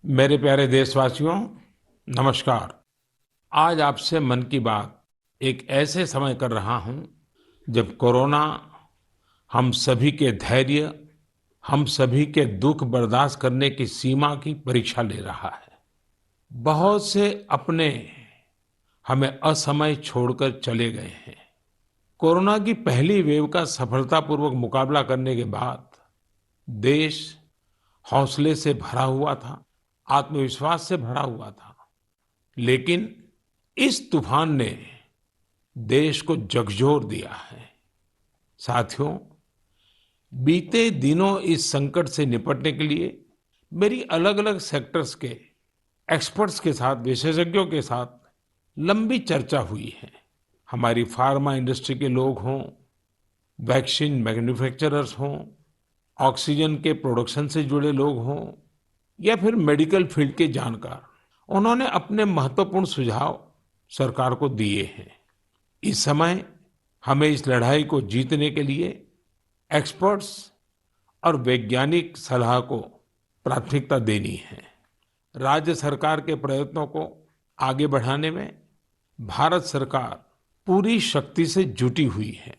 मेरे प्यारे देशवासियों, नमस्कार। आज आपसे मन की बात एक ऐसे समय कर रहा हूं जब कोरोना हम सभी के धैर्य, हम सभी के दुख बर्दाश्त करने की सीमा की परीक्षा ले रहा है। बहुत से अपने हमें असमय छोड़कर चले गए हैं। कोरोना की पहली वेव का सफलतापूर्वक मुकाबला करने के बाद देश हौसले से भरा हुआ था, आत्मविश्वास से भरा हुआ था। लेकिन इस तूफान ने देश को झकझोर दिया है। साथियों, बीते दिनों इस संकट से निपटने के लिए मेरी अलग-अलग सेक्टर्स के एक्सपर्ट्स के साथ, विशेषज्ञों के साथ लंबी चर्चा हुई है। हमारी फार्मा इंडस्ट्री के लोग हों, वैक्सीन मैन्युफैक्चरर्स हों, ऑक्सीजन के प्रोडक्शन से जुड़े लोग हों या फिर मेडिकल फील्ड के जानकार, उन्होंने अपने महत्वपूर्ण सुझाव सरकार को दिए हैं। इस समय हमें इस लड़ाई को जीतने के लिए एक्सपर्ट्स और वैज्ञानिक सलाह को प्राथमिकता देनी है। राज्य सरकार के प्रयत्नों को आगे बढ़ाने में भारत सरकार पूरी शक्ति से जुटी हुई है।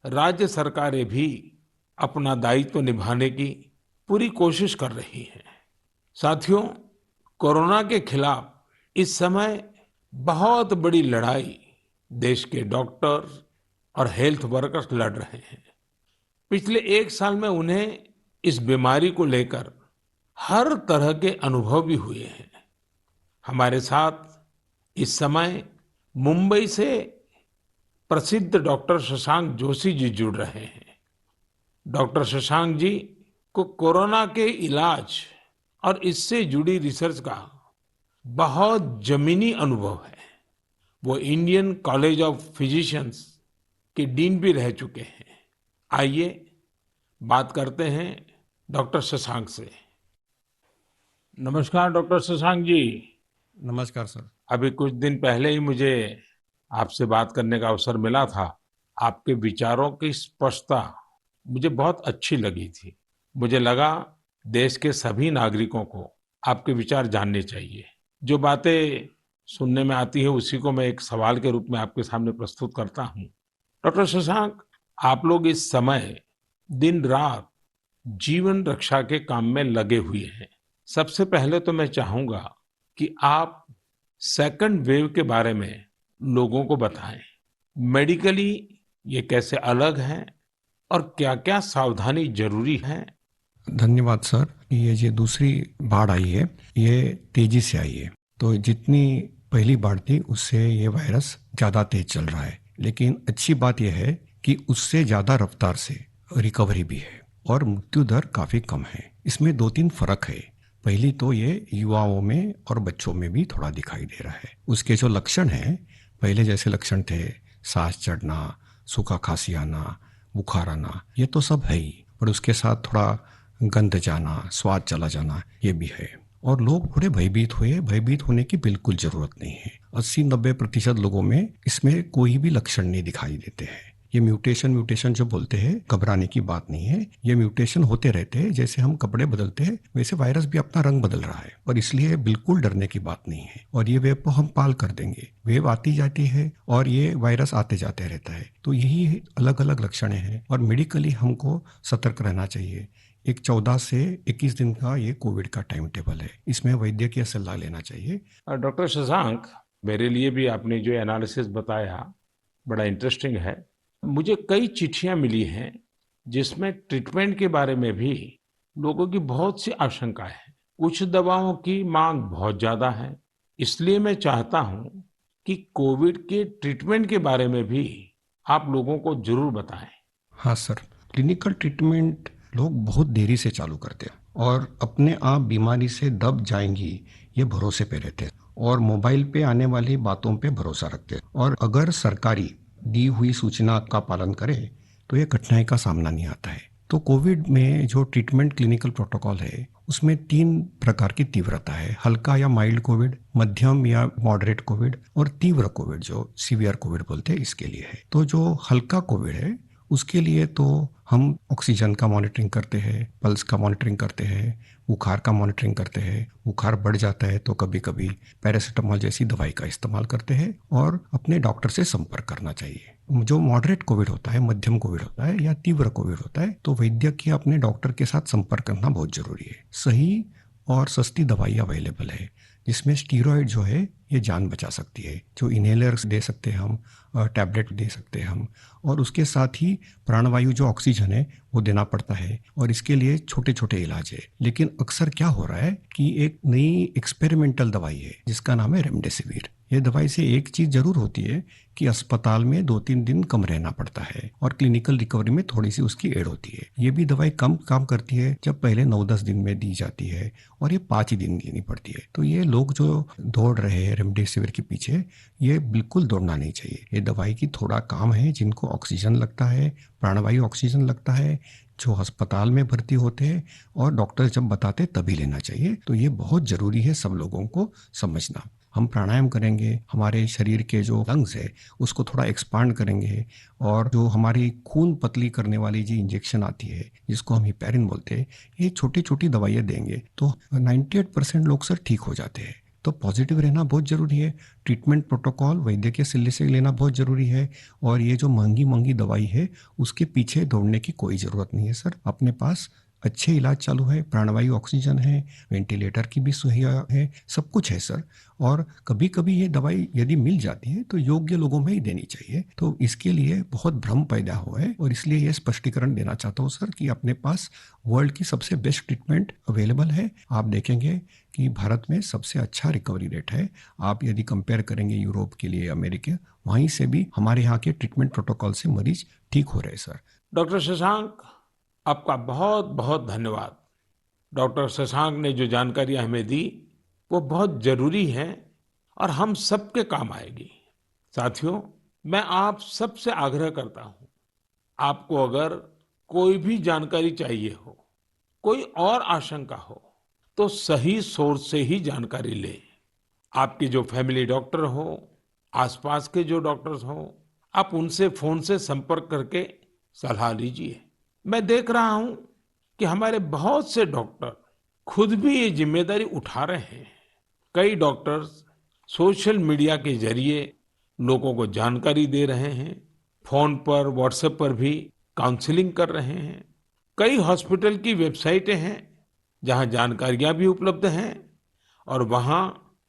राज्य सरकारें भी अपना दायित्व निभाने की पूरी कोशिश कर रही हैं। साथियों, कोरोना के खिलाफ इस समय बहुत बड़ी लड़ाई देश के डॉक्टर्स और हेल्थ वर्कर्स लड़ रहे हैं। पिछले एक साल में उन्हें इस बीमारी को लेकर हर तरह के अनुभव भी हुए हैं। हमारे साथ इस समय मुंबई से प्रसिद्ध डॉक्टर शशांक जोशी जी जुड़ रहे हैं। डॉक्टर शशांक जी को कोरोना के इलाज और इससे जुड़ी रिसर्च का बहुत जमीनी अनुभव है। वो इंडियन कॉलेज ऑफ फिजिशियंस के डीन भी रह चुके हैं। आइए बात करते हैं डॉक्टर शशांक से। नमस्कार डॉक्टर शशांक जी। नमस्कार सर। अभी कुछ दिन पहले ही मुझे आपसे बात करने का अवसर मिला था। आपके विचारों की स्पष्टता मुझे बहुत अच्छी लगी थी। मुझे लगा देश के सभी नागरिकों को आपके विचार जानने चाहिए। जो बातें सुनने में आती है उसी को मैं एक सवाल के रूप में आपके सामने प्रस्तुत करता हूँ। डॉक्टर शशांक, आप लोग इस समय दिन रात जीवन रक्षा के काम में लगे हुए हैं। सबसे पहले तो मैं चाहूंगा कि आप सेकंड वेव के बारे में लोगों को बताएं। मेडिकली ये कैसे अलग है और क्या-क्या सावधानी जरूरी है। धन्यवाद सर। ये जो दूसरी बाढ़ आई है ये तेजी से आई है। तो जितनी पहली बाढ़ थी उससे ये वायरस ज़्यादा तेज चल रहा है, लेकिन अच्छी बात यह है कि उससे ज़्यादा रफ्तार से रिकवरी भी है और मृत्यु दर काफ़ी कम है। इसमें दो तीन फर्क है। पहली तो ये युवाओं में और बच्चों में भी थोड़ा दिखाई दे रहा है। उसके जो लक्षण हैं, पहले जैसे लक्षण थे, सांस चढ़ना, सूखा खांसी आना, बुखार आना, ये तो सब है ही, पर उसके साथ थोड़ा गंध जाना, स्वाद चला जाना, ये भी है। और लोग थोड़े भयभीत हुए। भयभीत होने की बिल्कुल जरूरत नहीं है। 80-90% लोगों में इसमें कोई भी लक्षण नहीं दिखाई देते हैं। ये म्यूटेशन जो बोलते हैं, घबराने की बात नहीं है। ये म्यूटेशन होते रहते हैं। जैसे हम कपड़े बदलते हैं वैसे वायरस भी अपना रंग बदल रहा है, और इसलिए बिल्कुल डरने की बात नहीं है। और ये वेव को हम पाल कर देंगे। वेव आती जाती है और ये वायरस आते जाते रहता है। तो यही अलग अलग लक्षण हैं और मेडिकली हमको सतर्क रहना चाहिए। एक 14 से 21 दिन का ये कोविड का टाइम टेबल है। इसमें वैद्यकीय सलाह लेना चाहिए। डॉक्टर शशांक, मेरे लिए भी आपने जो एनालिसिस बताया बड़ा इंटरेस्टिंग है। मुझे कई चिट्ठियां मिली हैं जिसमें ट्रीटमेंट के बारे में भी लोगों की बहुत सी आशंकाएं हैं। कुछ दवाओं की मांग बहुत ज्यादा है। इसलिए मैं चाहता हूं कि कोविड के ट्रीटमेंट के बारे में भी आप लोगों को जरूर बताएं। हाँ सर, क्लिनिकल ट्रीटमेंट लोग बहुत देरी से चालू करते हैं और अपने आप बीमारी से दब जाएंगी ये भरोसे पे रहते हैं और मोबाइल पे आने वाली बातों पे भरोसा रखते हैं। और अगर सरकारी दी हुई सूचना का पालन करे तो ये कठिनाई का सामना नहीं आता है। तो कोविड में जो ट्रीटमेंट क्लिनिकल प्रोटोकॉल है उसमें 3 प्रकार की तीव्रता है। हल्का या माइल्ड कोविड, मध्यम या मॉडरेट कोविड और तीव्र कोविड जो सीवियर कोविड बोलते हैं, इसके लिए है। तो जो हल्का कोविड है उसके लिए तो हम ऑक्सीजन का मॉनिटरिंग करते हैं, पल्स का मॉनिटरिंग करते हैं, बुखार का मॉनिटरिंग करते हैं। बुखार बढ़ जाता है तो कभी कभी पैरासीटामोल जैसी दवाई का इस्तेमाल करते हैं और अपने डॉक्टर से संपर्क करना चाहिए। जो मॉडरेट कोविड होता है, मध्यम कोविड होता है या तीव्र कोविड होता है, तो वैद्य के अपने डॉक्टर के साथ संपर्क करना बहुत जरूरी है। सही और सस्ती दवाइयाँ अवेलेबल है, जिसमें स्टीरॉयड जो है ये जान बचा सकती है, जो इनहेलर्स दे सकते हैं हम, टैबलेट दे सकते हैं हम, और उसके साथ ही प्राणवायु जो ऑक्सीजन है वो देना पड़ता है, और इसके लिए छोटे छोटे इलाज है। लेकिन अक्सर क्या हो रहा है कि एक नई एक्सपेरिमेंटल दवाई है जिसका नाम है रेमडेसिविर। ये दवाई से एक चीज जरूर होती है कि अस्पताल में 2-3 दिन कम रहना पड़ता है और क्लिनिकल रिकवरी में थोड़ी सी उसकी एड होती है। ये भी दवाई कम काम करती है जब पहले 9-10 दिन में दी जाती है, और ये 5 ही दिन लेनी पड़ती है। तो ये लोग जो दौड़ रहे हैं रेमडेसिविर के पीछे, ये बिल्कुल दौड़ना नहीं चाहिए। ये दवाई की थोड़ा काम है, जिनको ऑक्सीजन लगता है, प्राणवायु ऑक्सीजन लगता है, जो अस्पताल में भर्ती होते हैं और डॉक्टर जब बताते तभी लेना चाहिए। तो ये बहुत जरूरी है सब लोगों को समझना। हम प्राणायाम करेंगे, हमारे शरीर के जो लंग्स है उसको थोड़ा एक्सपांड करेंगे, और जो हमारी खून पतली करने वाली जो इंजेक्शन आती है जिसको हम हिपैरिन बोलते हैं, ये छोटी छोटी दवाइयाँ देंगे तो 98% लोग सर ठीक हो जाते हैं। तो पॉजिटिव रहना बहुत ज़रूरी है। ट्रीटमेंट प्रोटोकॉल वैद्य के सलाह से लेना बहुत ज़रूरी है, और ये जो महंगी महंगी दवाई है उसके पीछे दौड़ने की कोई ज़रूरत नहीं है सर। अपने पास अच्छे इलाज चालू है, प्राणवायु ऑक्सीजन है, वेंटिलेटर की भी सुविधा है, सब कुछ है सर। और कभी कभी ये दवाई यदि मिल जाती है तो योग्य लोगों में ही देनी चाहिए। तो इसके लिए बहुत भ्रम पैदा हुआ है, और इसलिए ये स्पष्टीकरण देना चाहता हूँ सर कि अपने पास वर्ल्ड की सबसे बेस्ट ट्रीटमेंट अवेलेबल है। आप देखेंगे कि भारत में सबसे अच्छा रिकवरी रेट है। आप यदि कंपेयर करेंगे यूरोप के लिए, अमेरिका, वहीं से भी हमारे यहाँ के ट्रीटमेंट प्रोटोकॉल से मरीज ठीक हो रहे हैं सर। डॉक्टर शशांक, आपका बहुत बहुत धन्यवाद। डॉक्टर शशांक ने जो जानकारियां हमें दी वो बहुत जरूरी है और हम सबके काम आएगी। साथियों, मैं आप सबसे आग्रह करता हूं, आपको अगर कोई भी जानकारी चाहिए हो, कोई और आशंका हो, तो सही सोर्स से ही जानकारी लें। आपके जो फैमिली डॉक्टर हो, आसपास के जो डॉक्टर्स हो, आप उनसे फोन से संपर्क करके सलाह लीजिए। मैं देख रहा हूं कि हमारे बहुत से डॉक्टर खुद भी ये जिम्मेदारी उठा रहे हैं। कई डॉक्टर्स सोशल मीडिया के जरिए लोगों को जानकारी दे रहे हैं, फोन पर, व्हाट्सएप पर भी काउंसलिंग कर रहे हैं। कई हॉस्पिटल की वेबसाइटें हैं जहां जानकारियां भी उपलब्ध हैं, और वहां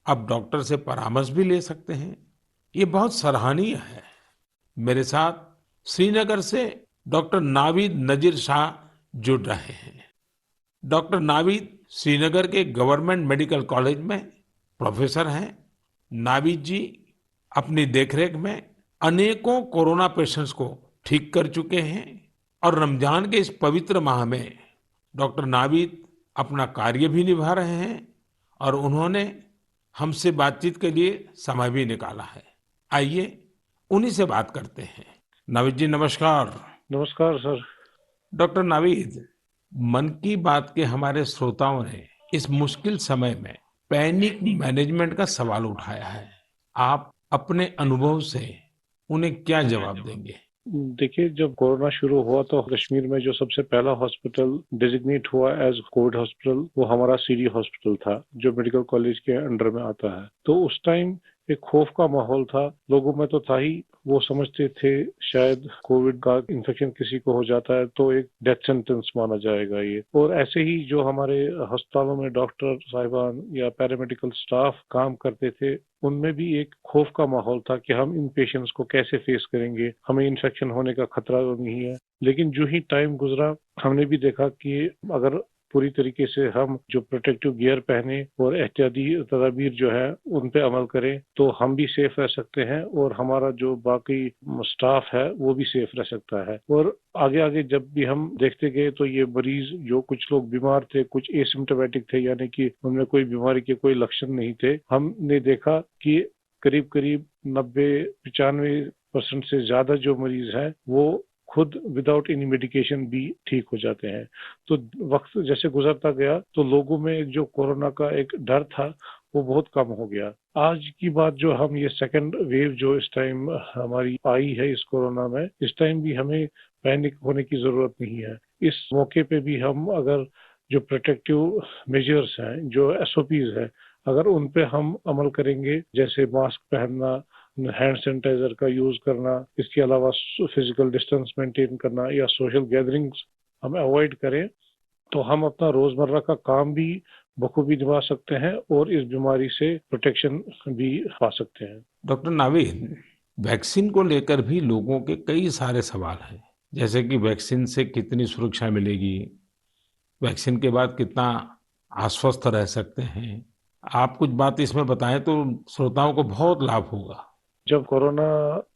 आप डॉक्टर से परामर्श भी ले सकते हैं। ये बहुत सराहनीय है। मेरे साथ श्रीनगर से डॉक्टर नावीद नजीर शाह जुड़ रहे हैं। डॉक्टर नावीद श्रीनगर के गवर्नमेंट मेडिकल कॉलेज में प्रोफेसर हैं। नावीद जी अपनी देखरेख में अनेकों कोरोना पेशेंट्स को ठीक कर चुके हैं, और रमजान के इस पवित्र माह में डॉक्टर नावीद अपना कार्य भी निभा रहे हैं, और उन्होंने हमसे बातचीत के लिए समय भी निकाला है। आइए उन्हीं से बात करते हैं। नावीद जी, नमस्कार। नमस्कार सर। डॉक्टर नावीद, मन की बात के हमारे श्रोताओं ने इस मुश्किल समय में पैनिक मैनेजमेंट का सवाल उठाया है। आप अपने अनुभव से उन्हें क्या जवाब देंगे? देखिए, जब कोरोना शुरू हुआ तो कश्मीर में जो सबसे पहला हॉस्पिटल डिजिग्नेट हुआ एज कोविड हॉस्पिटल वो हमारा सीडी हॉस्पिटल था, जो मेडिकल कॉलेज के अंडर में आता है। तो उस टाइम एक खौफ का माहौल था, लोगों में तो था ही। वो समझते थे शायद कोविड का इन्फेक्शन किसी को हो जाता है तो एक डेथ सेंटेंस माना जाएगा ये। और ऐसे ही जो हमारे अस्पतालों में डॉक्टर साहिबान या पैरामेडिकल स्टाफ काम करते थे, उनमें भी एक खौफ का माहौल था कि हम इन पेशेंट्स को कैसे फेस करेंगे, हमें इन्फेक्शन होने का खतरा नहीं है। लेकिन जो ही टाइम गुजरा, हमने भी देखा कि अगर पूरी तरीके से हम जो प्रोटेक्टिव गियर पहने और एहतियाती तदाबीर जो है उन पे अमल करें, तो हम भी सेफ रह सकते हैं और हमारा जो बाकी स्टाफ है वो भी सेफ रह सकता है। और आगे आगे जब भी हम देखते गए तो ये मरीज, जो कुछ लोग बीमार थे, कुछ एसिम्प्टोमेटिक थे, यानी कि उनमें कोई बीमारी के कोई लक्षण नहीं थे, हमने देखा कि करीब करीब 90-95% से ज्यादा जो मरीज है वो खुद विदाउट एनी मेडिकेशन भी ठीक हो जाते हैं। तो वक्त जैसे गुजरता गया तो लोगों में जो कोरोना का एक डर था वो बहुत कम हो गया। आज की बात जो हम ये सेकंड वेव जो इस टाइम हमारी आई है इस कोरोना में, इस टाइम भी हमें पैनिक होने की जरूरत नहीं है। इस मौके पे भी हम अगर जो प्रोटेक्टिव मेजर्स हैं, जो एसओपीज है, अगर उन पे हम अमल करेंगे, जैसे मास्क पहनना, हैंड सैनिटाइजर का यूज करना, इसके अलावा फिजिकल डिस्टेंस मेंटेन करना या सोशल गैदरिंग्स हम अवॉइड करें, तो हम अपना रोजमर्रा का काम भी बखूबी निभा सकते हैं और इस बीमारी से प्रोटेक्शन भी पा सकते हैं। डॉक्टर नावीद, वैक्सीन को लेकर भी लोगों के कई सारे सवाल हैं, जैसे कि वैक्सीन से कितनी सुरक्षा मिलेगी, वैक्सीन के बाद कितना आश्वस्त रह सकते हैं। आप कुछ बात इसमें बताएं तो श्रोताओं को बहुत लाभ होगा। जब कोरोना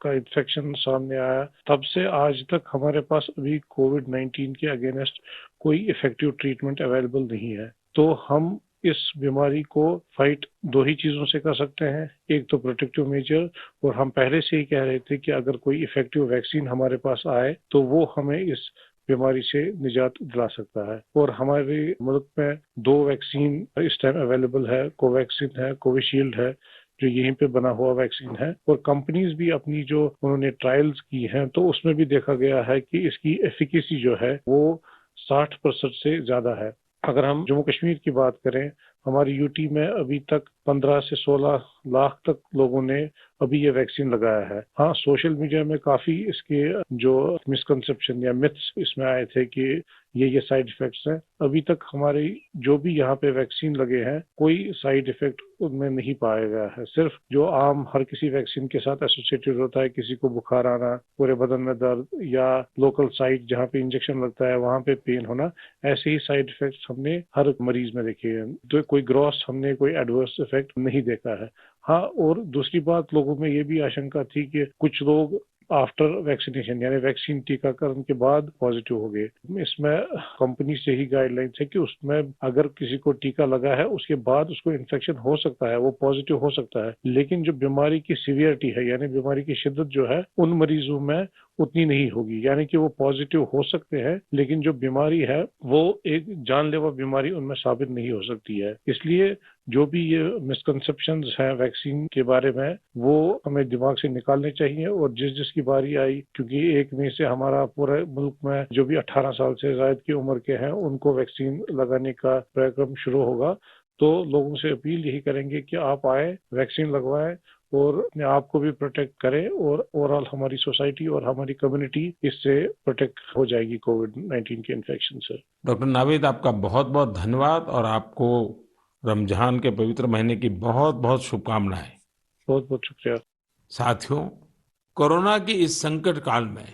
का इन्फेक्शन सामने आया, तब से आज तक हमारे पास अभी कोविड-19 के अगेंस्ट कोई इफेक्टिव ट्रीटमेंट अवेलेबल नहीं है। तो हम इस बीमारी को फाइट दो ही चीजों से कर सकते हैं। एक तो प्रोटेक्टिव मेजर, और हम पहले से ही कह रहे थे कि अगर कोई इफेक्टिव वैक्सीन हमारे पास आए तो वो हमें इस बीमारी से निजात दिला सकता है। और हमारे मुल्क में 2 वैक्सीन इस टाइम अवेलेबल है, कोवैक्सीन है, कोविशील्ड है, जो यहीं पे बना हुआ वैक्सीन है। और कंपनीज भी अपनी जो उन्होंने ट्रायल्स की हैं, तो उसमें भी देखा गया है कि इसकी एफिकेसी जो है वो 60% से ज्यादा है। अगर हम जम्मू कश्मीर की बात करें, हमारी यूटी में अभी तक 15 से 16 लाख तक लोगों ने अभी ये वैक्सीन लगाया है। हाँ, सोशल मीडिया में काफी इसके जो मिसकंसेप्शन या मिथ्स इसमें आए थे कि ये साइड इफेक्ट्स हैं। अभी तक हमारी जो भी यहाँ पे वैक्सीन लगे हैं, कोई साइड इफेक्ट उनमें नहीं पाया गया है। सिर्फ जो आम हर किसी वैक्सीन के साथ एसोसिएटेड होता है, किसी को बुखार आना, पूरे बदन में दर्द, या लोकल साइट जहाँ पे इंजेक्शन लगता है वहाँ पे पेन होना, ऐसे ही साइड इफेक्ट्स हमने हर मरीज में देखे हैं। तो कोई ग्रॉस हमने कोई एडवर्स इफेक्ट नहीं देखा है। हाँ, और दूसरी बात, लोगों में ये भी आशंका थी कि कुछ लोग आफ्टर वैक्सीनेशन यानी वैक्सीन टीकाकरण के बाद पॉजिटिव हो गए। इसमें कंपनी से ही गाइडलाइंस है कि उसमें अगर किसी को टीका लगा है उसके बाद उसको इन्फेक्शन हो सकता है, वो पॉजिटिव हो सकता है, लेकिन जो बीमारी की सीवियरिटी है यानी बीमारी की शिद्दत जो है उन मरीजों में उतनी नहीं होगी। यानी कि वो पॉजिटिव हो सकते हैं, लेकिन जो बीमारी है वो एक जानलेवा बीमारी उनमें साबित नहीं हो सकती है। इसलिए जो भी ये मिसकंसेप्शंस हैं वैक्सीन के बारे में, वो हमें दिमाग से निकालने चाहिए। और जिसकी बारी आई, क्योंकि 1 मई से हमारा पूरे मुल्क में जो भी 18 साल से ज्यादा की उम्र के हैं उनको वैक्सीन लगाने का कार्यक्रम शुरू होगा, तो लोगों से अपील यही करेंगे कि आप आए, वैक्सीन लगवाएं और अपने आप को भी प्रोटेक्ट करें, और ओवरऑल हमारी सोसाइटी और हमारी कम्युनिटी इससे प्रोटेक्ट हो जाएगी कोविड-19 के इन्फेक्शन से। डॉक्टर नावीद, आपका बहुत बहुत धन्यवाद और आपको रमजान के पवित्र महीने की बहुत बहुत शुभकामनाएं। बहुत बहुत शुक्रिया। साथियों, कोरोना की इस संकट काल में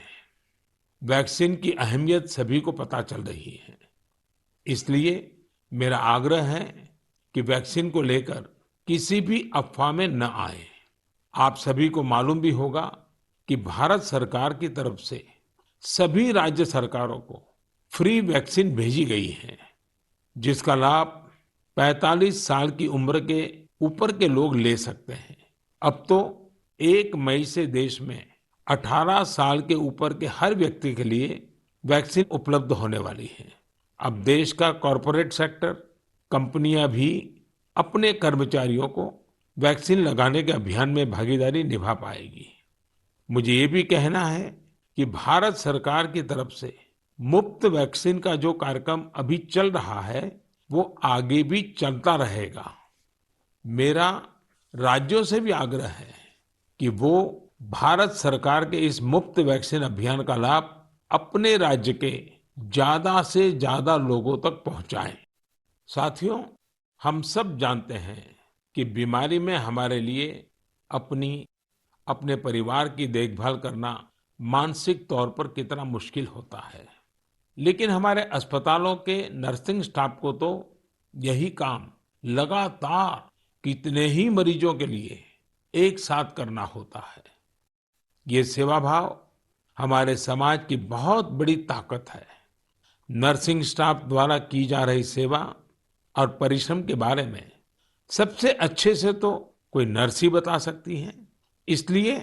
वैक्सीन की अहमियत सभी को पता चल रही है। इसलिए मेरा आग्रह है कि वैक्सीन को लेकर किसी भी अफवाह में न आए। आप सभी को मालूम भी होगा कि भारत सरकार की तरफ से सभी राज्य सरकारों को फ्री वैक्सीन भेजी गई है, जिसका लाभ 45 साल की उम्र के ऊपर के लोग ले सकते हैं। अब तो 1 मई से देश में 18 साल के ऊपर के हर व्यक्ति के लिए वैक्सीन उपलब्ध होने वाली है। अब देश का कॉरपोरेट सेक्टर, कंपनियां भी अपने कर्मचारियों को वैक्सीन लगाने के अभियान में भागीदारी निभा पाएगी। मुझे ये भी कहना है कि भारत सरकार की तरफ से मुफ्त वैक्सीन का जो कार्यक्रम अभी चल रहा है वो आगे भी चलता रहेगा। मेरा राज्यों से भी आग्रह है कि वो भारत सरकार के इस मुफ्त वैक्सीन अभियान का लाभ अपने राज्य के ज्यादा से ज्यादा लोगों तक पहुंचाएं। साथियों, हम सब जानते हैं कि बीमारी में हमारे लिए अपने परिवार की देखभाल करना मानसिक तौर पर कितना मुश्किल होता है, लेकिन हमारे अस्पतालों के नर्सिंग स्टाफ को तो यही काम लगातार कितने ही मरीजों के लिए एक साथ करना होता है। ये सेवा भाव हमारे समाज की बहुत बड़ी ताकत है। नर्सिंग स्टाफ द्वारा की जा रही सेवा और परिश्रम के बारे में सबसे अच्छे से तो कोई नर्स ही बता सकती है। इसलिए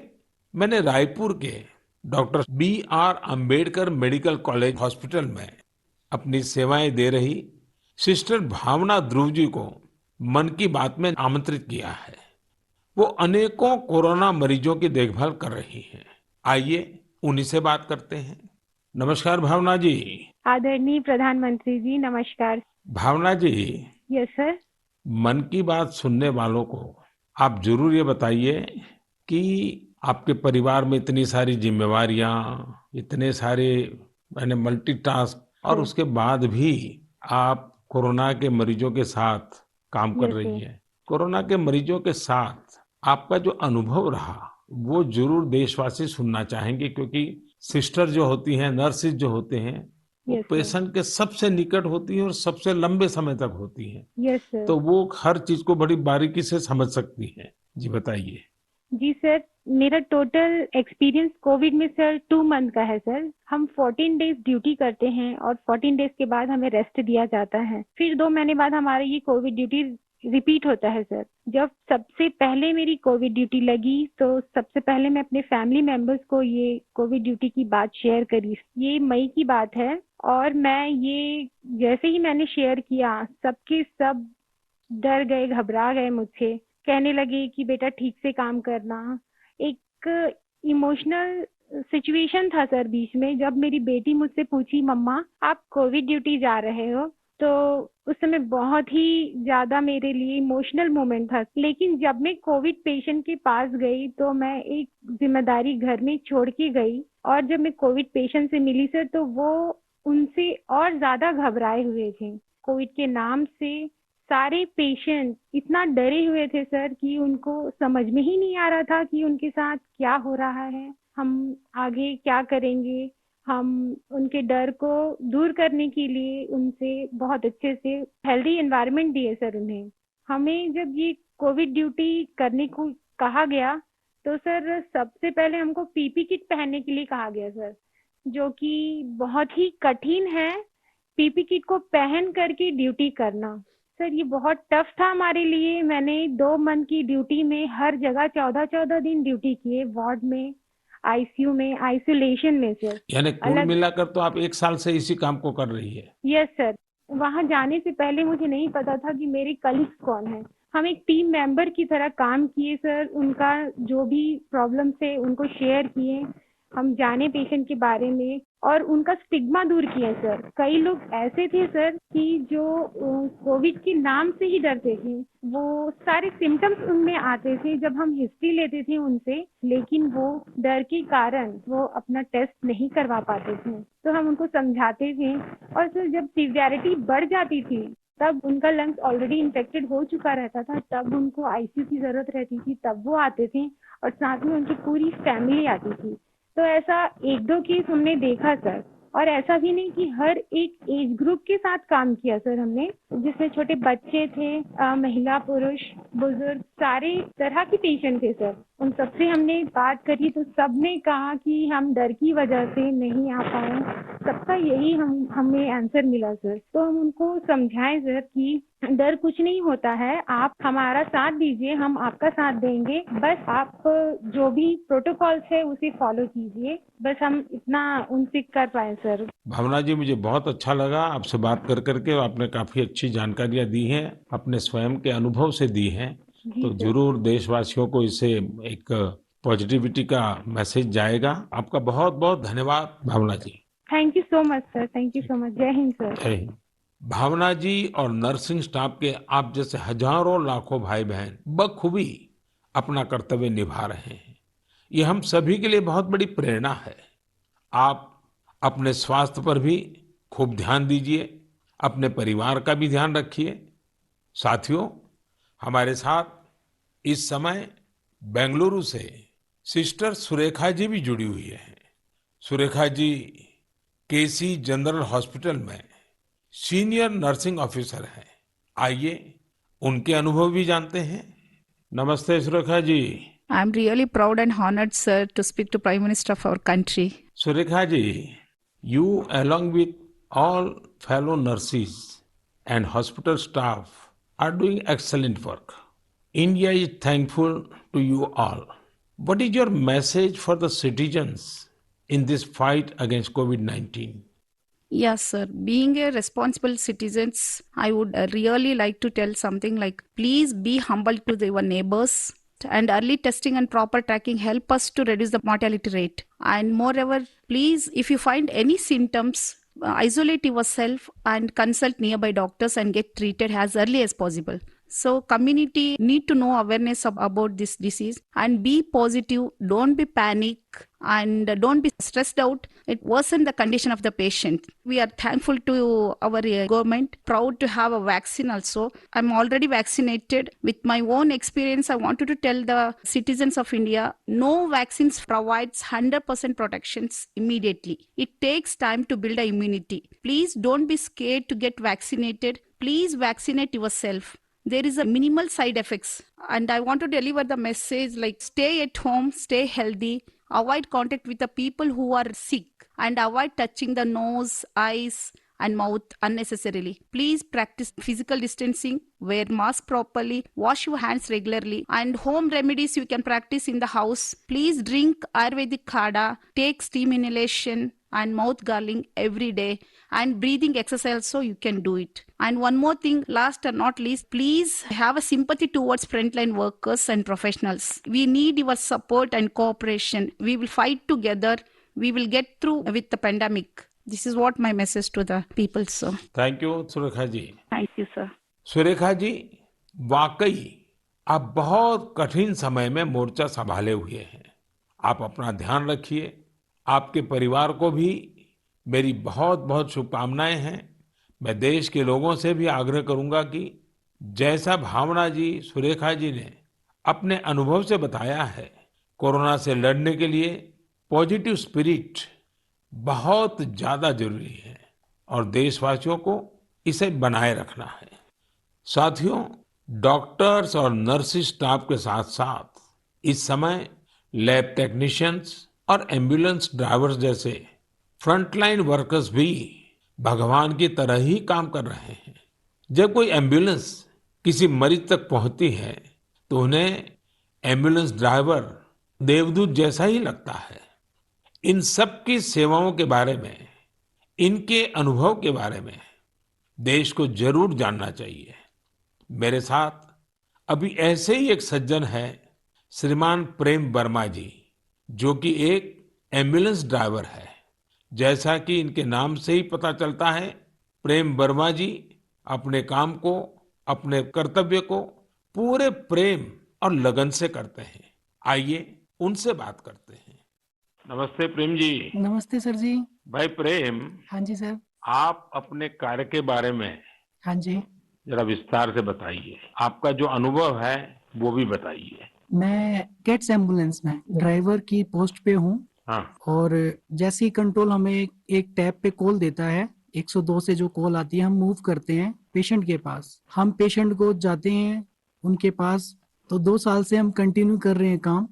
मैंने रायपुर के doctor B.R. Ambedkar medical college hospital में अपनी सेवाएं दे रही सिस्टर भावना ध्रुव जी को मन की बात में आमंत्रित किया है। वो अनेकों कोरोना मरीजों की देखभाल कर रही हैं। आइए उन्हीं से बात करते हैं। नमस्कार भावना जी। आदरणीय प्रधानमंत्री जी, नमस्कार। भावना जी, यस सर। मन की बात सुनने वालों को आप जरूर ये बताइए कि आपके परिवार में इतनी सारी जिम्मेवारियां, इतने सारे यानी मल्टीटास्क, और सर। उसके बाद भी आप कोरोना के मरीजों के साथ काम कर यस रही सर। हैं। कोरोना के मरीजों के साथ आपका जो अनुभव रहा वो जरूर देशवासी सुनना चाहेंगे, क्योंकि सिस्टर जो होती हैं, नर्सिस जो होते हैं, वो यस सर। पेशेंट के सबसे निकट होती हैं और सबसे लंबे समय तक होती हैं। Yes sir. तो वो हर चीज को बड़ी बारीकी से समझ सकती हैं। जी बताइए। जी सर, मेरा टोटल एक्सपीरियंस कोविड में सर 2 मंथ का है सर। हम 14 डेज ड्यूटी करते हैं और 14 डेज के बाद हमें रेस्ट दिया जाता है। फिर 2 महीने बाद हमारा ये कोविड ड्यूटी रिपीट होता है सर। जब सबसे पहले मेरी कोविड ड्यूटी लगी तो सबसे पहले मैं अपने फैमिली मेंबर्स को ये कोविड ड्यूटी की बात शेयर करी। ये मई की बात है और मैं ये जैसे ही मैंने शेयर किया, सबके सब डर गए, घबरा गए मुझसे। कहने लगे कि बेटा ठीक से काम करना। एक इमोशनल सिचुएशन था सर बीच में, जब मेरी बेटी मुझसे पूछी, मम्मा आप कोविड ड्यूटी जा रहे हो, तो उस समय बहुत ही ज्यादा मेरे लिए इमोशनल मोमेंट था। लेकिन जब मैं कोविड पेशेंट के पास गई तो मैं एक जिम्मेदारी घर में छोड़ के गई, और जब मैं कोविड पेशेंट से मिली सर तो वो उनसे और ज्यादा घबराए हुए थे। कोविड के नाम से सारे पेशेंट इतना डरे हुए थे सर कि उनको समझ में ही नहीं आ रहा था कि उनके साथ क्या हो रहा है, हम आगे क्या करेंगे। हम उनके डर को दूर करने के लिए उनसे बहुत अच्छे से हेल्दी एनवायरनमेंट दिए सर उन्हें। हमें जब ये कोविड ड्यूटी करने को कहा गया तो सर सबसे पहले हमको पीपी किट पहनने के लिए कहा गया सर, जो कि बहुत ही कठिन है पीपी किट को पहन करके ड्यूटी करना। सर ये बहुत टफ था हमारे लिए। मैंने 2 मंथ की ड्यूटी में हर जगह 14-14 दिन ड्यूटी किए, वार्ड में, आईसीयू में, आइसोलेशन में सर। यानी कुल अलग। मिलाकर तो आप 1 साल से इसी काम को कर रही है। Yes sir. वहां जाने से पहले मुझे नहीं पता था कि मेरे कलीग्स कौन है। हम एक टीम मेंबर की तरह काम किए सर। उनका जो भी प्रॉब्लम थे उनको शेयर किए, हम जाने पेशेंट के बारे में और उनका स्टिग्मा दूर किया सर। कई लोग ऐसे थे सर कि जो कोविड के नाम से ही डरते थे। वो सारे सिम्टम्स उनमें आते थे जब हम हिस्ट्री लेते थे उनसे, लेकिन वो डर के कारण वो अपना टेस्ट नहीं करवा पाते थे। तो हम उनको समझाते थे, और सर जब सीवियरिटी बढ़ जाती थी तब उनका लंग्स ऑलरेडी इन्फेक्टेड हो चुका रहता था, तब उनको आईसीयू की जरूरत रहती थी, तब वो आते थे और साथ में उनकी पूरी फैमिली आती थी। तो ऐसा 1-2 केस हमने देखा सर। और ऐसा भी नहीं कि हर एक एज ग्रुप के साथ काम किया सर हमने, जिसमें छोटे बच्चे थे, महिला, पुरुष, बुजुर्ग, सारे तरह के पेशेंट थे सर। उन सबसे हमने बात करी तो सबने कहा कि हम डर की वजह से नहीं आ पाए। सबका यही हमें आंसर मिला सर। तो हम उनको समझाएं सर कि डर कुछ नहीं होता है, आप हमारा साथ दीजिए, हम आपका साथ देंगे। बस आप जो भी प्रोटोकॉल्स है उसे फॉलो कीजिए। बस हम इतना उनसे कर पाए सर। भावना जी, मुझे बहुत अच्छा लगा आपसे बात कर करके। आपने काफी अच्छी जानकारियां दी हैं, अपने स्वयं के अनुभव से दी हैं। जी तो सर। जरूर देशवासियों को इससे एक पॉजिटिविटी का मैसेज जाएगा। आपका बहुत बहुत धन्यवाद Bhavna ji. Thank you so much sir. Thank you so much. जय हिंद सर। जय हिंद। भावना जी और नर्सिंग स्टाफ के आप जैसे हजारों लाखों भाई बहन बखूबी अपना कर्तव्य निभा रहे हैं। ये हम सभी के लिए बहुत बड़ी प्रेरणा है। आप अपने स्वास्थ्य पर भी खूब ध्यान दीजिए, अपने परिवार का भी ध्यान रखिए। साथियों, हमारे साथ इस समय बेंगलुरु से सिस्टर सुरेखा जी भी जुड़ी हुई है। सुरेखा जी केसी जनरल हॉस्पिटल में सीनियर नर्सिंग ऑफिसर हैं। आइए उनके अनुभव भी जानते हैं। नमस्ते Surekha ji. I'm really proud and honored, sir, to speak to Prime Minister of our country. Surekha ji, you along with all fellow nurses and hospital staff are doing excellent work. India is thankful to you all. What is your message for the citizens in this fight against COVID-19? Yes, sir. Being a responsible citizens, I would really like to tell something like, please be humble to your neighbors. And early testing and proper tracking help us to reduce the mortality rate. And moreover, please, if you find any symptoms, isolate yourself and consult nearby doctors and get treated as early as possible. So community need to know awareness about this disease and be positive, don't be panic and don't be stressed out. It worsen the condition of the patient. We are thankful to our government, proud to have a vaccine also. I'm already vaccinated. With my own experience, I wanted to tell the citizens of India, no vaccines provides 100% protections immediately. It takes time to build a immunity. Please don't be scared to get vaccinated. Please vaccinate yourself. There is a minimal side effects, and I want to deliver the message like, stay at home, stay healthy, avoid contact with the people who are sick, and avoid touching the nose, eyes and mouth unnecessarily. Please practice physical distancing, wear mask properly, wash your hands regularly, and home remedies you can practice in the house. Please drink Ayurvedic kada, take steam inhalation and mouth gargling every day, and breathing exercise so you can do it. And one more thing, last and not least, please have a sympathy towards frontline workers and professionals. We need your support and cooperation. We will fight together. We will get through with the pandemic. This is what my message to the people, sir. Thank you Surekha ji. Thank you, sir. Surekha ji, वाकई आप बहुत कठिन समय में मोर्चा संभाले हुए हैं। आप अपना ध्यान रखिए। आपके परिवार को भी मेरी बहुत बहुत शुभकामनाएं हैं। मैं देश के लोगों से भी आग्रह करूंगा कि जैसा भावना जी, सुरेखा जी ने अपने अनुभव से बताया है, कोरोना से लड़ने के लिए पॉजिटिव स्पिरिट बहुत ज्यादा जरूरी है और देशवासियों को इसे बनाए रखना है। साथियों, डॉक्टर्स और नर्सिंग स्टाफ के साथ साथ इस समय लैब टेक्नीशियंस और एम्बुलेंस ड्राइवर्स जैसे फ्रंटलाइन वर्कर्स भी भगवान की तरह ही काम कर रहे हैं। जब कोई एम्बुलेंस किसी मरीज तक पहुंचती है तो उन्हें एम्बुलेंस ड्राइवर देवदूत जैसा ही लगता है। इन सब की सेवाओं के बारे में, इनके अनुभव के बारे में देश को जरूर जानना चाहिए। मेरे साथ अभी ऐसे ही एक सज्जन है, श्रीमान प्रेम वर्मा जी, जो कि एक एम्बुलेंस ड्राइवर है। जैसा कि इनके नाम से ही पता चलता है, प्रेम वर्मा जी अपने काम को, अपने कर्तव्य को पूरे प्रेम और लगन से करते हैं। आइए उनसे बात करते हैं। नमस्ते प्रेम जी। नमस्ते सर जी। भाई प्रेम, हाँ जी सर। आप अपने कार्य के बारे में हाँ जी। जरा विस्तार से बताइए। आपका जो अनुभव है वो भी बताइए। मैं कैट्स एम्बुलेंस में ड्राइवर की पोस्ट पे हूँ। हाँ। और जैसे ही कंट्रोल हमें एक टैब पे कॉल देता है, 102 से जो कॉल आती है, हम मूव करते हैं पेशेंट के पास। हम पेशेंट को जाते हैं उनके पास। तो 2 साल से हम कंटिन्यू कर रहे हैं काम।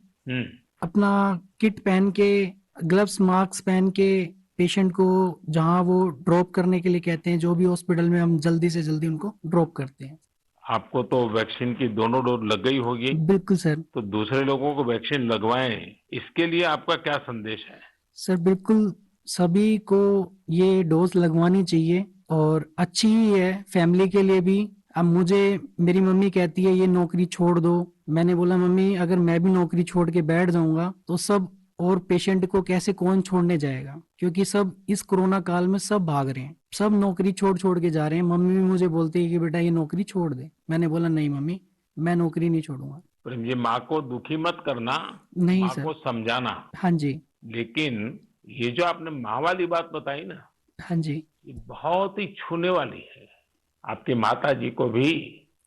अपना किट पहन के, ग्लव्स, मास्क पहन के पेशेंट को जहाँ वो ड्रॉप करने के लिए कहते हैं, जो भी हॉस्पिटल में, हम जल्दी से जल्दी उनको ड्रॉप करते हैं। आपको तो वैक्सीन की दोनों डोज लग गई होगी। बिल्कुल सर। तो दूसरे लोगों को वैक्सीन लगवाएं, इसके लिए आपका क्या संदेश है? सर बिल्कुल, सभी को ये डोज लगवानी चाहिए और अच्छी ही है फैमिली के लिए भी। अब मुझे मेरी मम्मी कहती है ये नौकरी छोड़ दो। मैंने बोला मम्मी, अगर मैं भी नौकरी छोड़ के बैठ जाऊंगा तो सब और पेशेंट को कैसे कौन छोड़ने जाएगा, क्योंकि सब इस कोरोना काल में सब भाग रहे हैं, सब नौकरी छोड़ छोड़ के जा रहे हैं। मम्मी भी मुझे बोलती है कि बेटा ये नौकरी छोड़ दे। मैंने बोला नहीं मम्मी, मैं नौकरी नहीं छोड़ूंगा। प्रेम जी, माँ को दुखी मत करना, नहीं माँ सर। को समझाना। हाँ जी। लेकिन ये जो आपने माँ वाली बात बताई ना, हाँ जी। ये बहुत ही छूने वाली है। आपकी माता जी को भी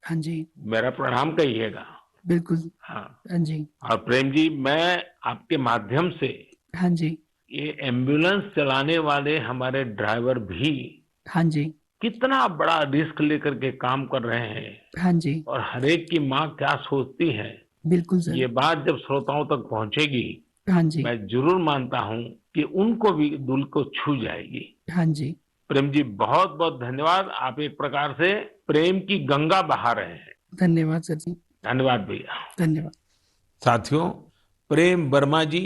हाँ जी मेरा प्रणाम कहिएगा। बिल्कुल। हाँ। हाँ जी। और प्रेम जी, मैं आपके माध्यम से, हाँ जी, ये एम्बुलेंस चलाने वाले हमारे ड्राइवर भी हाँ जी, कितना बड़ा रिस्क लेकर के काम कर रहे हैं, हाँ जी, और हर एक की माँ क्या सोचती है, बिल्कुल सर। ये बात जब श्रोताओं तक पहुंचेगी, हाँ जी। मैं जरूर मानता हूँ कि उनको भी दिल को छू जाएगी। हाँ जी। प्रेम जी, बहुत बहुत धन्यवाद। आप एक प्रकार से प्रेम की गंगा बहा रहे हैं। धन्यवाद सर जी। धन्यवाद भैया। धन्यवाद। साथियों, प्रेम वर्मा जी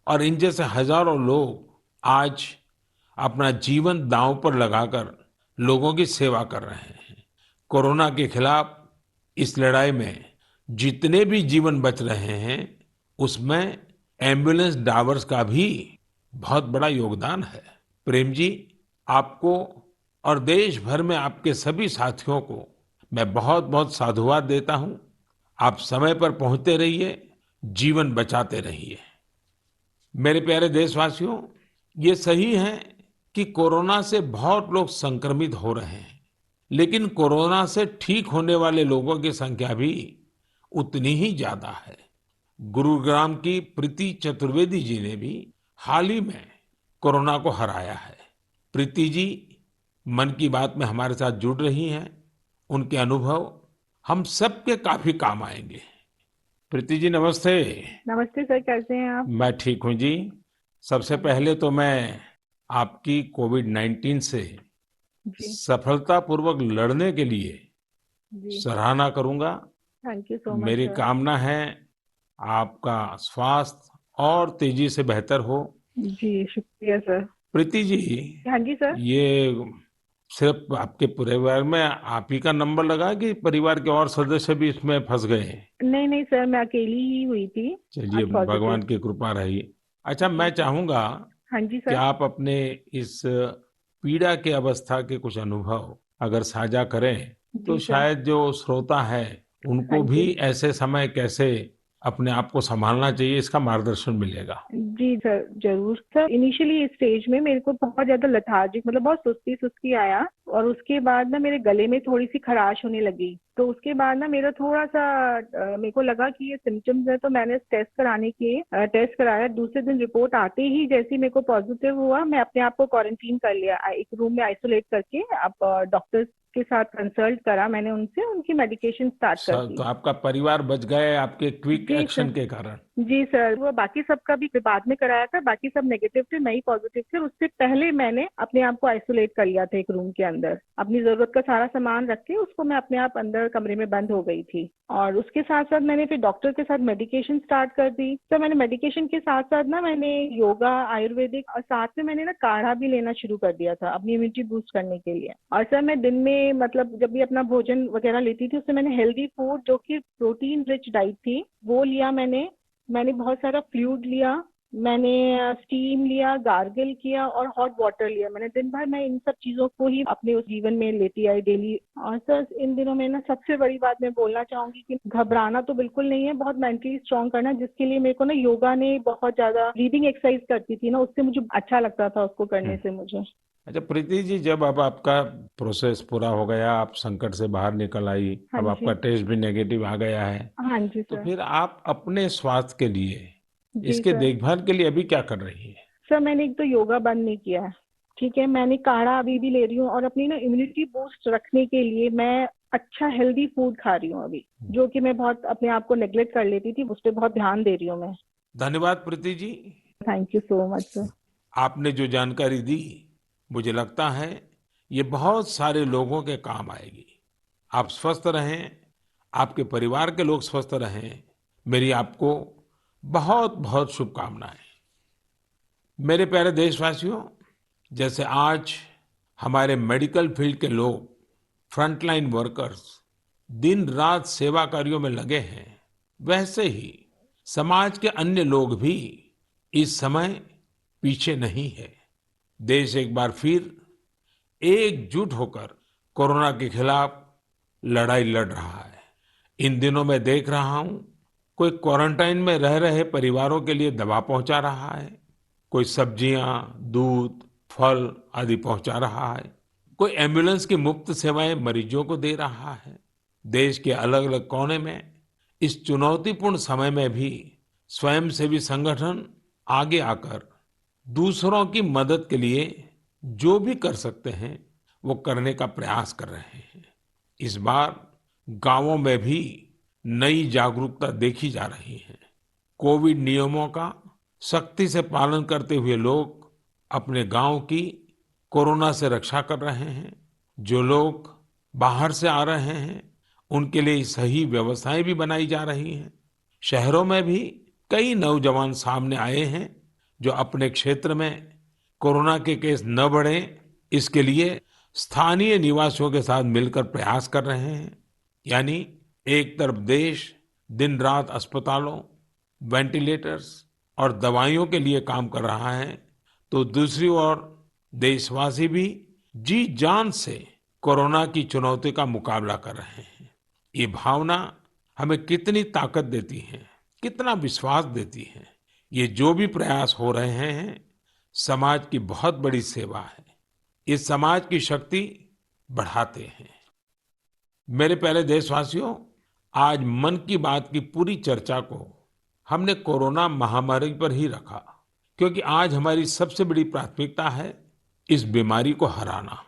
और इन जैसे हजारों लोग आज अपना जीवन दांव पर लगाकर लोगों की सेवा कर रहे हैं। कोरोना के खिलाफ इस लड़ाई में जितने भी जीवन बच रहे हैं, उसमें एम्बुलेंस ड्राइवर्स का भी बहुत बड़ा योगदान है। प्रेम जी, आपको और देश भर में आपके सभी साथियों को मैं बहुत बहुत साधुवाद देता हूं। आप समय पर पहुंचते रहिए, जीवन बचाते रहिए। मेरे प्यारे देशवासियों, ये सही है कि कोरोना से बहुत लोग संक्रमित हो रहे हैं, लेकिन कोरोना से ठीक होने वाले लोगों की संख्या भी उतनी ही ज्यादा है। गुरुग्राम की प्रीति चतुर्वेदी जी ने भी हाल ही में कोरोना को हराया है। प्रीति जी मन की बात में हमारे साथ जुड़ रही हैं। उनके अनुभव हम सबके काफी काम आएंगे। प्रीति जी, नमस्ते। नमस्ते सर, कैसे हैं आप? मैं ठीक हूँ जी। सबसे पहले तो मैं आपकी कोविड-19 से जी सफलतापूर्वक लड़ने के लिए जी, सराहना करूंगा। थैंक यू सो मच मेरी सर। कामना है आपका स्वास्थ्य और तेजी से बेहतर हो। जी शुक्रिया सर। प्रीति जी, हाँ जी सर। ये सिर्फ आपके परिवार में आप ही का नंबर लगा कि परिवार के और सदस्य भी इसमें फंस गए? नहीं नहीं सर, मैं अकेली ही हुई थी चलिए, आज पॉजिटिव। भगवान की कृपा रही। अच्छा, जी मैं चाहूंगा हाँ जी कि सर। आप अपने इस पीड़ा के अवस्था के कुछ अनुभव अगर साझा करें, तो जी सर। शायद जो श्रोता है हाँ उनको जी भी ऐसे समय कैसे अपने आप को संभालना चाहिए, इसका मार्गदर्शन मिलेगा। जी सर, जरूर सर। इनिशियली इस स्टेज में मेरे को बहुत ज्यादा लेथार्जिक, मतलब बहुत सुस्ती सुस्ती आया, और उसके बाद ना मेरे गले में थोड़ी सी खराश होने लगी। तो उसके बाद ना मेरा थोड़ा सा मेरे को लगा कि ये सिम्टम्स है, तो मैंने टेस्ट कराया। दूसरे दिन रिपोर्ट आते ही जैसे ही मेरे को पॉजिटिव हुआ, मैं अपने आप को क्वारंटीन कर लिया, एक रूम में आइसोलेट करके। अब डॉक्टर्स के साथ कंसल्ट करा मैंने उनसे, उनकी मेडिकेशन स्टार्ट कर तो दी। आपका परिवार बच गए आपके क्विक जी एक्शन सर। के कारण। जी सर, वो बाकी सबका भी बाद में कराया था, बाकी सब नेगेटिव थे, मैं ही पॉजिटिव थे। उससे पहले मैंने अपने आप को आइसोलेट कर लिया था एक रूम के अंदर। अपनी जरूरत का सारा सामान रख के उसको मैं अपने आप अंदर कमरे में बंद हो गई थी। और उसके साथ साथ मैंने फिर डॉक्टर के साथ मेडिकेशन स्टार्ट कर दी। तो मैंने मेडिकेशन के साथ साथ ना मैंने योगा, आयुर्वेदिक, और साथ में मैंने ना काढ़ा भी लेना शुरू कर दिया था अपनी इम्यूनिटी बूस्ट करने के लिए। और सर मैं दिन में, मतलब जब भी अपना भोजन वगैरह लेती थी, उससे मैंने हेल्दी फूड जो कि प्रोटीन रिच डाइट थी वो लिया। मैंने बहुत सारा फ्लूइड लिया, मैंने स्टीम लिया, गार्गल किया और हॉट वाटर लिया। मैंने दिन भर मैं इन सब चीजों को ही अपने उस जीवन में लेती आई डेली। और सर इन दिनों में ना सबसे बड़ी बात मैं बोलना चाहूंगी कि घबराना तो बिल्कुल नहीं है, बहुत मेंटली स्ट्रांग करना, जिसके लिए मेरे को ना योगा ने बहुत ज्यादा, ब्रीदिंग एक्सरसाइज करती थी ना, उससे मुझे अच्छा लगता था उसको करने से मुझे। अच्छा प्रीति जी, जब अब आपका प्रोसेस पूरा हो गया, आप संकट से बाहर निकल आई, हाँ अब जी। आपका टेस्ट भी नेगेटिव आ गया है, हाँ जी तो सर। फिर आप अपने स्वास्थ्य के लिए, जी इसके सर। देखभाल के लिए अभी क्या कर रही है? सर मैंने एक तो योगा बंद नहीं किया है, ठीक है। मैंने काढ़ा अभी भी ले रही हूँ, और अपनी ना इम्यूनिटी बूस्ट रखने के लिए मैं अच्छा हेल्दी फूड खा रही हूँ अभी, जो कि मैं बहुत अपने आप को नेग्लेक्ट कर लेती थी, उस पर बहुत ध्यान दे रही हूँ मैं। धन्यवाद Preeti ji. Thank you so much sir. आपने जो जानकारी दी, मुझे लगता है ये बहुत सारे लोगों के काम आएगी। आप स्वस्थ रहें, आपके परिवार के लोग स्वस्थ रहें, मेरी आपको बहुत बहुत शुभकामनाएं। मेरे प्यारे देशवासियों, जैसे आज हमारे मेडिकल फील्ड के लोग, फ्रंटलाइन वर्कर्स, दिन रात सेवा कार्यों में लगे हैं, वैसे ही समाज के अन्य लोग भी इस समय पीछे नहीं है। देश एक बार फिर एकजुट होकर कोरोना के खिलाफ लड़ाई लड़ रहा है। इन दिनों मैं देख रहा हूं, कोई क्वारंटाइन में रह रहे परिवारों के लिए दवा पहुंचा रहा है, कोई सब्जियां, दूध, फल आदि पहुंचा रहा है, कोई एम्बुलेंस की मुफ्त सेवाएं मरीजों को दे रहा है। देश के अलग अलग कोने में इस चुनौतीपूर्ण समय में भी स्वयंसेवी संगठन आगे आकर दूसरों की मदद के लिए जो भी कर सकते हैं वो करने का प्रयास कर रहे हैं। इस बार गांवों में भी नई जागरूकता देखी जा रही है। कोविड नियमों का सख्ती से पालन करते हुए लोग अपने गांव की कोरोना से रक्षा कर रहे हैं। जो लोग बाहर से आ रहे हैं उनके लिए सही व्यवस्थाएं भी बनाई जा रही हैं। शहरों में भी कई नौजवान सामने आए हैं जो अपने क्षेत्र में कोरोना के केस न बढ़ें, इसके लिए स्थानीय निवासियों के साथ मिलकर प्रयास कर रहे हैं। यानी एक तरफ देश दिन रात अस्पतालों, वेंटिलेटर्स और दवाइयों के लिए काम कर रहा है, तो दूसरी ओर देशवासी भी जी जान से कोरोना की चुनौती का मुकाबला कर रहे हैं। ये भावना हमें कितनी ताकत देती है, कितना विश्वास देती है। ये जो भी प्रयास हो रहे हैं, समाज की बहुत बड़ी सेवा है। ये समाज की शक्ति बढ़ाते हैं। मेरे प्यारे देशवासियों, आज मन की बात की पूरी चर्चा को हमने कोरोना महामारी पर ही रखा, क्योंकि आज हमारी सबसे बड़ी प्राथमिकता है इस बीमारी को हराना।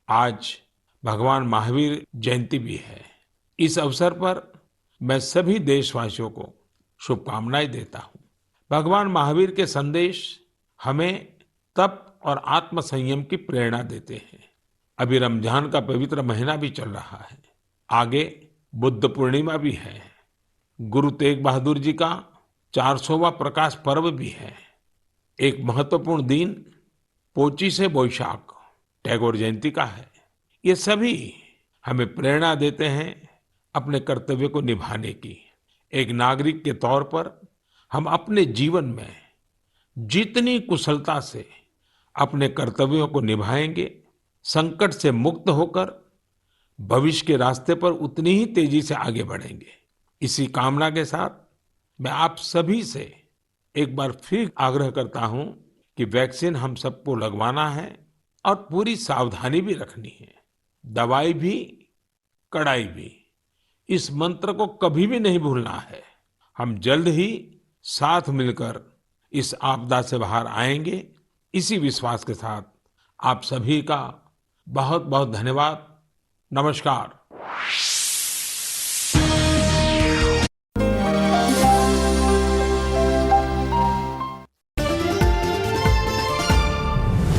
आज भगवान महावीर जयंती भी है। इस अवसर पर मैं सभी देशवासियों को शुभकामनाएं देता हूं। भगवान महावीर के संदेश हमें तप और आत्म संयम की प्रेरणा देते हैं। अभी रमजान का पवित्र महीना भी चल रहा है, आगे बुद्ध पूर्णिमा भी है, गुरु तेग बहादुर जी का 400वां प्रकाश पर्व भी है। एक महत्वपूर्ण दिन पोचिशे बोईशाख टैगोर जयंती का है। ये सभी हमें प्रेरणा देते हैं अपने कर्तव्य को निभाने की। एक नागरिक के तौर पर हम अपने जीवन में जितनी कुशलता से अपने कर्तव्यों को निभाएंगे, संकट से मुक्त होकर भविष्य के रास्ते पर उतनी ही तेजी से आगे बढ़ेंगे। इसी कामना के साथ मैं आप सभी से एक बार फिर आग्रह करता हूं कि वैक्सीन हम सबको लगवाना है और पूरी सावधानी भी रखनी है। दवाई भी, कड़ाई भी, इस मंत्र को कभी भी नहीं भूलना है। हम जल्द ही साथ मिलकर इस आपदा से बाहर आएंगे। इसी विश्वास के साथ आप सभी का बहुत बहुत धन्यवाद। नमस्कार।